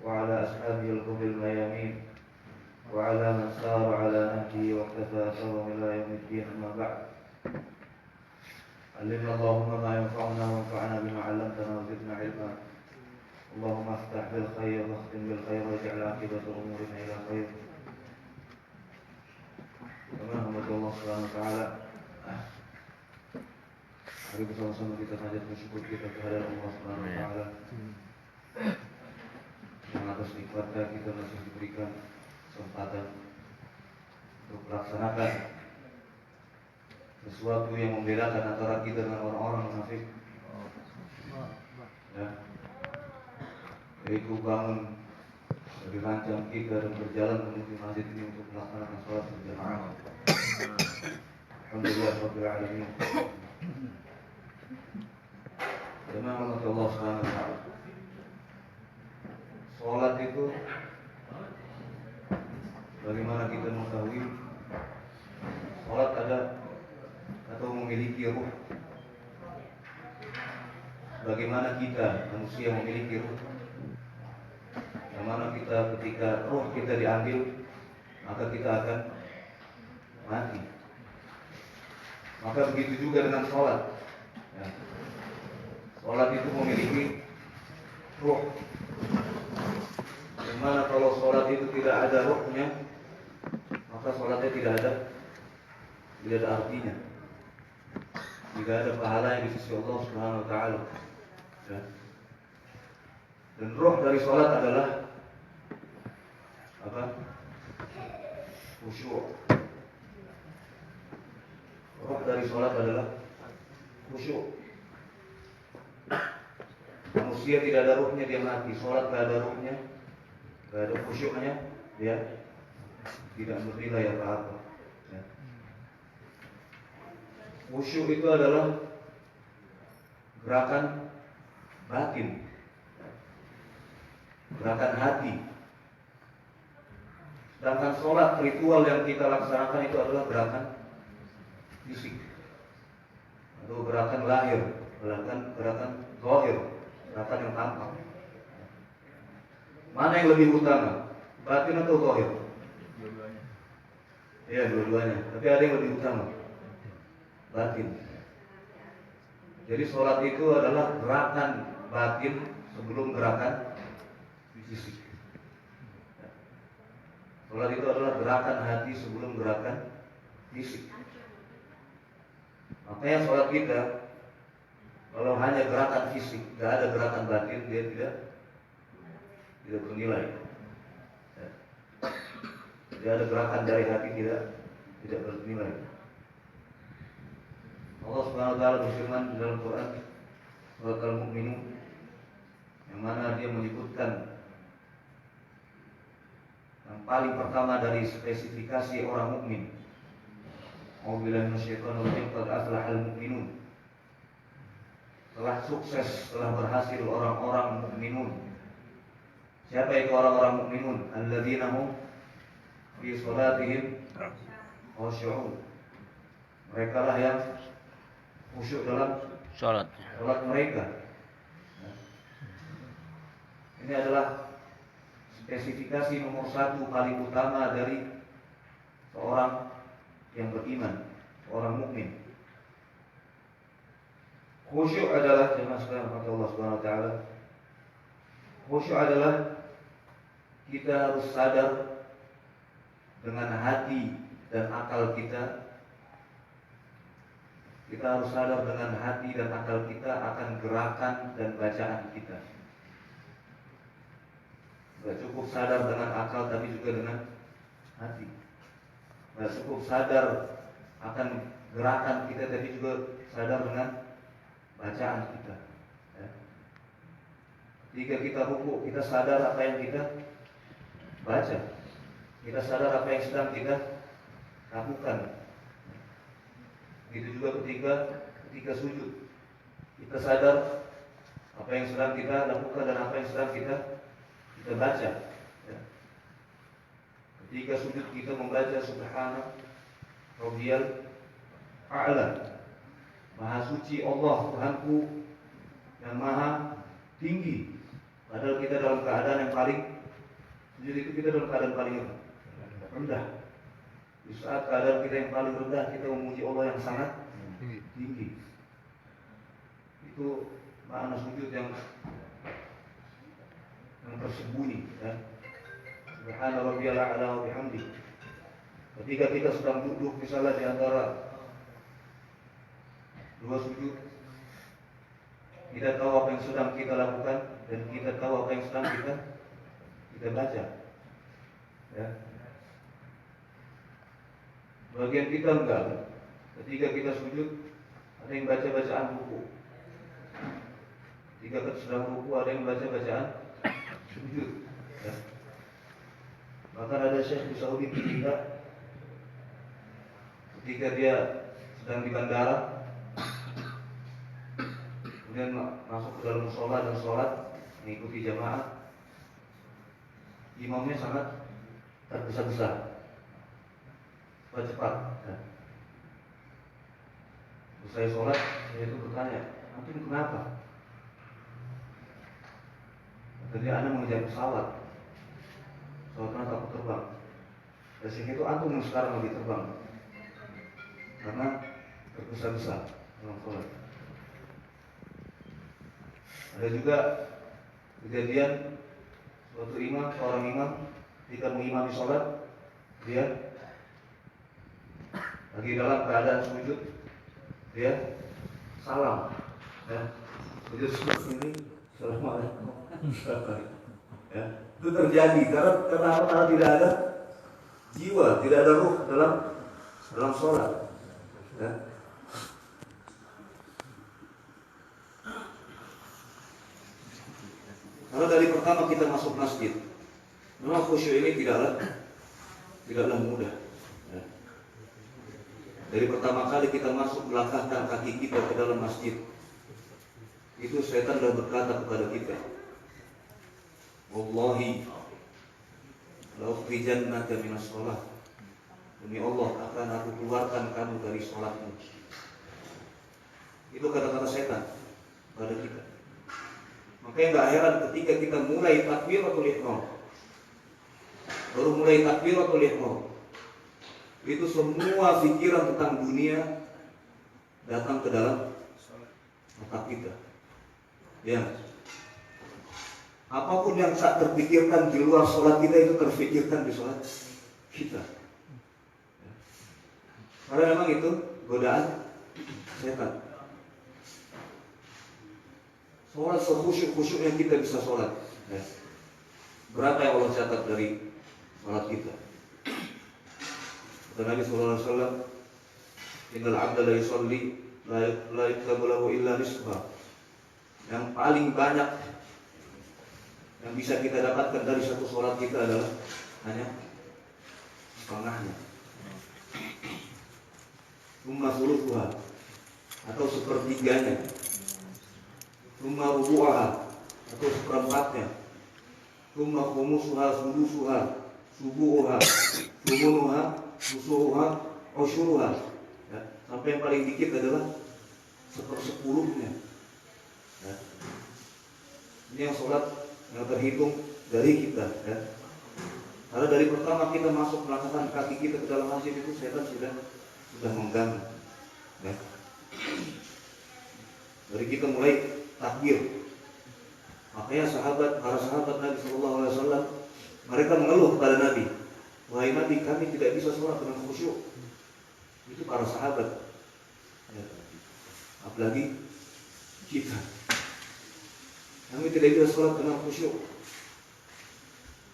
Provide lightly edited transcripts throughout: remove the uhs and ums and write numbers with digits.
وعلى أصحابه الغر الميامين وعلى من سار على نهجه واقتفى أثرهم إلى يوم الدين. أما بعد، علمنا اللهم ما ينفعنا وانفعنا بما علمتنا وزدنا علما. اللهم افتح بالخير واختم بالخير واجعل عاقبة أمورنا إلى خير. Rahmat Allah Subhanahu wa taala. Mari bersama-sama kita panjatkan syukur kita kepada Allah Subhanahu wa taala yang atas nikmatnya kita masih diberikan kesempatan untuk melaksanakan sesuatu yang membedakan antara kita dengan orang-orang munafik. Ya. Yaitu bangun dari rancang kita dan berjalan menuju masjid ini untuk melaksanakan sholat berjamaah. Alhamdulillah Rabbil Alamin. Jemaah Allah Subhanahu wa taala. Sholat itu bagaimana kita mengetahui sholat ada atau memiliki ruh? Bagaimana kita manusia memiliki ruh? Bagaimana kita ketika ruh kita diambil maka kita akan mati. Maka begitu juga dengan sholat. Ya. Sholat itu memiliki ruh. Bagaimana kalau sholat itu tidak ada ruhnya, maka sholatnya tidak ada artinya, tidak ada pahala yang di sisi Allah Subhanahu wa taala. Ya. Dan ruh dari sholat adalah apa? Khusyuk. Ruh dari sholat adalah khusyuk. Manusia tidak ada ruhnya dia mati. Sholat tidak ada ruhnya, tidak ada khusyuknya, dia tidak bernilai apa-apa. Ya. Khusyuk itu adalah gerakan batin, gerakan hati. Sedangkan sholat ritual yang kita laksanakan itu adalah gerakan fisik atau gerakan lahir, gerakan zahir, gerakan yang tampak. Mana yang lebih utama, batin atau zahir? Dua-duanya. Iya, dua-duanya. Tapi ada yang lebih utama, batin. Jadi sholat itu adalah gerakan batin sebelum gerakan fisik. Sholat itu adalah gerakan hati sebelum gerakan fisik. Makanya sholat kita kalau hanya gerakan fisik, tidak ada gerakan batin, dia tidak bernilai. Tidak ada gerakan dari hati, tidak bernilai. Allah Subhanahu wa taala berfirman di dalam Quran surat Al-Mu'minun yang mana dia menyebutkan yang paling pertama dari spesifikasi orang mukmin. A'udzubillahi minasyaitonir rajim. Qad aflahal mu'minun. Telah sukses, telah berhasil orang-orang mukminun. Siapa itu orang-orang mukminun? Alladzina hum fi shalatihim khushu'un. Mereka lah yang khusyuk dalam salat mereka. Ini adalah spesifikasi nomor satu paling utama dari seorang yang beriman, seorang mukmin. Khusyuk adalah jemaah sekalian Allah Subhanahu wa taala. Khusyuk adalah kita harus sadar dengan hati dan akal kita. Kita harus sadar dengan hati dan akal kita akan gerakan dan bacaan kita. Tidak cukup sadar dengan akal, tapi juga dengan hati. Tidak cukup sadar akan gerakan kita, tapi juga sadar dengan bacaan kita. Ya. Ketika kita rukuk, kita sadar apa yang kita baca. Kita sadar apa yang sedang kita lakukan. Begitu juga ketika sujud, kita sadar apa yang sedang kita lakukan dan apa yang sedang kita baca. Ya. Ketika sujud kita membaca Subhana Rabbiyal A'la, Maha suci Allah Tuhanku yang maha tinggi. Padahal kita dalam keadaan yang paling sujud itu kita dalam keadaan paling rendah. Di saat keadaan kita yang paling rendah, kita memuji Allah yang sangat tinggi. Itu makna sujud yang tersembunyi, ya. Subhana rabbiyal a'la wa bihamdi. Ketika kita sedang duduk misalnya di antara dua sujud, kita tahu apa yang sedang kita lakukan dan kita tahu apa yang sedang kita baca. Ya. Bagian kita enggak. Ketika kita sujud, ada yang baca bacaan buku. Ketika kita sedang buku, ada yang baca bacaan sujud. Ya. Bahkan ada Syekh di Saudi kita, ketika dia sedang di bandara, kemudian masuk ke dalam musola dan sholat, mengikuti jamaah, imamnya sangat tergesa-gesa, cepat. Ya. Selesai sholat, saya itu bertanya, antum kenapa? Tadi Anda mengejar pesawat karena takut terbang. Dari sini itu antum yang sekarang lagi terbang karena tergesa-gesa dalam sholat. Ada juga kejadian seorang imam ketika mengimami sholat, dia lagi dalam keadaan sujud, dia salam, ya, sujud seperti ini, assalamualaikum. Ya, itu terjadi karena tidak ada jiwa, tidak ada ruh dalam sholat. Ya. Kalau dari pertama kita masuk masjid, memang khusyuk ini tidaklah mudah. Ya. Dari pertama kali kita masuk, melangkahkan kaki kita ke dalam masjid, itu setan sudah berkata kepada kita, wallahi la ukhrijannaka minas shalah. Demi Allah, akan aku keluarkan kamu dari sholatmu. Itu kata-kata setan pada kita. Makanya nggak heran ketika kita mulai takbiratul ihram, baru mulai takbiratul ihram, itu semua pikiran tentang dunia datang ke dalam otak kita. Ya, apapun yang tak terpikirkan di luar sholat kita itu terpikirkan di sholat kita. Karena memang itu godaan setan. Sholat sekhusyuk-khusyuknya kita bisa sholat. Ya. Berapa yang Allah catat dari sholat kita? Kata Nabi SAW, innal abda la yusalli la yuktabu lahu illa nisfa. Yang paling banyak yang bisa kita dapatkan dari satu sholat kita adalah hanya setengahnya. Rumah sulusuha atau sepertiganya, rumah rubu'aha atau seperempatnya, rumah khumusuha sudusuha subu'uha sumunuha musu'uha usyuruha, ya, sampai yang paling dikit adalah sepersepuluhnya. Ya. Ini yang sholat yang terhitung dari kita. Ya. Karena dari pertama kita masuk melangkahkan kaki kita ke dalam masjid itu setan sudah mengganggu. Ya. Dari kita mulai takbir, makanya para sahabat Nabi SAW, mereka mengeluh kepada Nabi, wahai Nabi, kami tidak bisa sholat dengan khusyuk. Itu para sahabat. Ya. Apalagi kita. Kami tidak bisa sholat dengan khusyuk.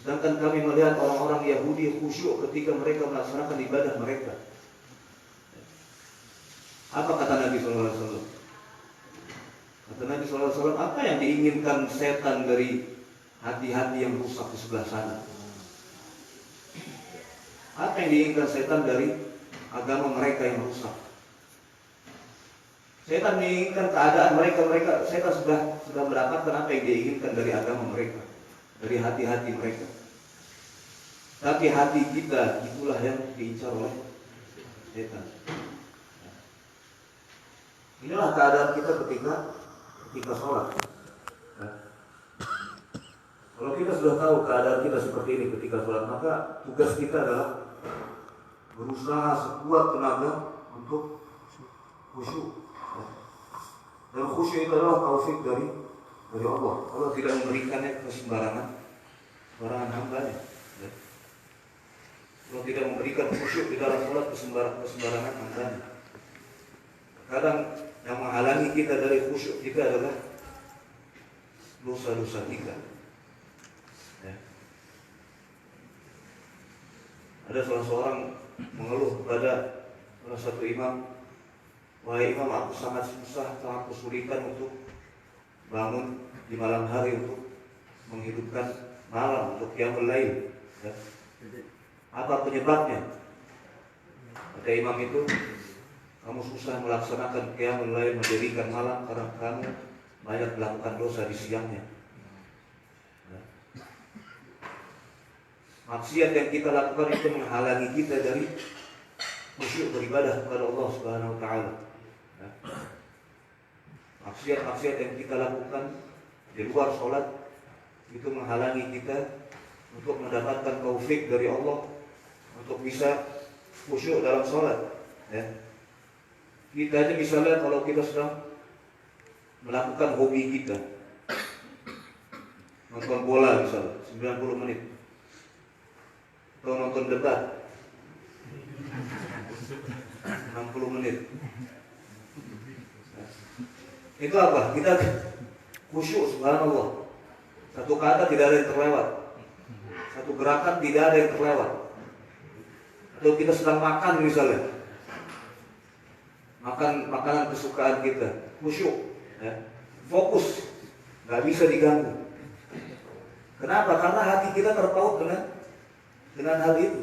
Sedangkan kami melihat orang-orang Yahudi khusyuk ketika mereka melaksanakan ibadah mereka. Apa kata Nabi SAW? Kata Nabi SAW, apa yang diinginkan setan dari hati-hati yang rusak di sebelah sana? Apa yang diinginkan setan dari agama mereka yang rusak? Setan menginginkan keadaan mereka setan sudah mendapatkan apa yang diinginkan dari agama mereka, dari hati-hati mereka. Tapi hati kita itulah yang diincar oleh setan. Inilah keadaan kita ketika sholat. Kalau kita sudah tahu keadaan kita seperti ini ketika sholat, maka tugas kita adalah berusaha sekuat tenaga untuk khusyuk. Dan khusyuk itu adalah taufik dari Allah. Allah tidak memberikannya ke sembarangan hambanya. Allah tidak memberikan khusyuk di dalam sholat ke sembarangan hambanya. Kadang yang menghalangi kita dari khusyuk kita adalah dosa-dosa kita. Ya. Ada salah seorang mengeluh kepada salah satu imam, "Wahai imam, aku sangat kesulitan untuk bangun di malam hari untuk menghidupkan malam untuk qiyamul lail. Ya. Apa penyebabnya?" Kata imam itu, "Kamu susah melaksanakan qiyamul lail, mendirikan malam karena kamu banyak melakukan dosa di siangnya." Ya. Maksiat yang kita lakukan itu menghalangi kita dari khusyuk beribadah kepada Allah Subhanahu wa taala. Ya. Maksiat-maksiat yang kita lakukan di luar sholat itu menghalangi kita untuk mendapatkan taufik dari Allah untuk bisa khusyuk dalam sholat. Ya. Kita aja misalnya kalau kita sedang melakukan hobi kita, nonton bola misalnya 90 menit, atau nonton debat 60 menit. Itu apa? Kita khusyuk, subhanallah. Satu kata tidak ada yang terlewat, satu gerakan tidak ada yang terlewat. Atau kita sedang makan misalnya, makan makanan kesukaan kita, khusyuk, ya. Fokus, nggak bisa diganggu. Kenapa? Karena hati kita terpaut dengan hal itu.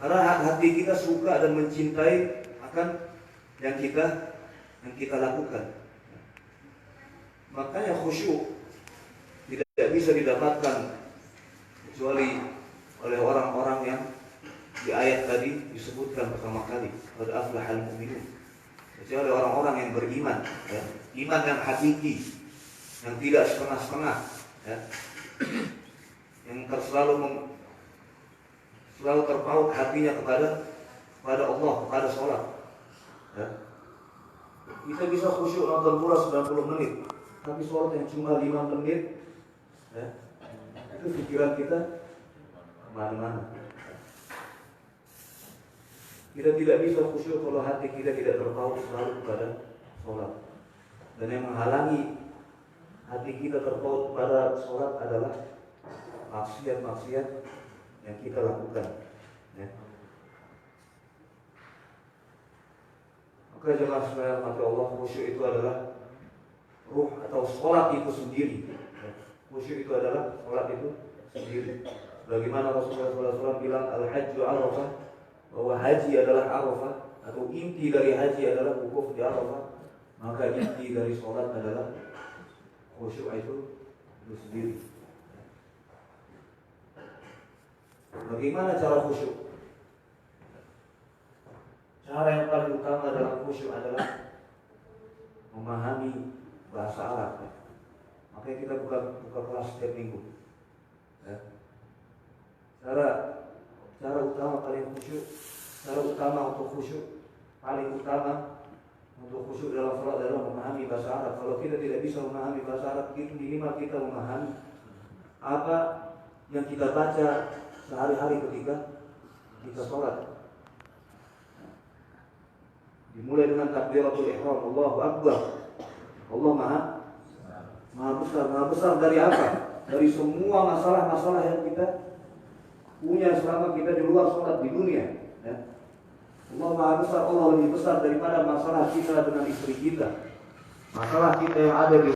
Karena hati kita suka dan mencintai akan yang kita lakukan. Makanya khusyuk tidak bisa didapatkan kecuali oleh orang-orang yang di ayat tadi disebutkan pertama kali, qad aflahal mu'minun. Kecuali orang-orang yang beriman, ya. Iman yang hakiki, yang tidak setengah-setengah, ya. Yang selalu terpaut hatinya kepada Allah, kepada sholat. Ya. Kita bisa khusyuk nonton bola 90 menit, tapi sholat yang cuma 5 menit, ya, itu pikiran kita kemana-mana. Kita tidak bisa khusyuk kalau hati kita tidak terpaut selalu kepada sholat. Dan yang menghalangi hati kita terpaut kepada sholat adalah maksiat-maksiat yang kita lakukan. Ya. Maka jemaah sekalian mati Allah, khusyuk itu adalah ruh atau sholat itu sendiri. Ya. Khusyuk itu adalah sholat itu sendiri. Bagaimana Rasulullah SAW bilang, al-hajju arafah, bahwa haji adalah arafah, atau inti dari haji adalah wukuf di arafah. Maka inti dari sholat adalah khusyuk itu sendiri. Bagaimana cara khusyuk? Cara yang paling utama dalam khusyuk adalah memahami bahasa Arab. Ya. Makanya kita buka kelas setiap minggu. Ya. Cara utama paling khusyuk, cara utama untuk khusyuk, paling utama untuk khusyuk dalam salat adalah memahami bahasa Arab. Kalau kita tidak bisa memahami bahasa Arab, itu minimal kita memahami apa yang kita baca sehari-hari ketika kita sholat. Dimulai dengan takbiratul ihram, Allahu Akbar. Allah maha besar dari apa? Dari semua masalah-masalah yang kita punya selama kita di luar sholat di dunia. Ya. Allah maha besar, Allah lebih besar daripada masalah kita dengan istri kita, masalah kita yang ada di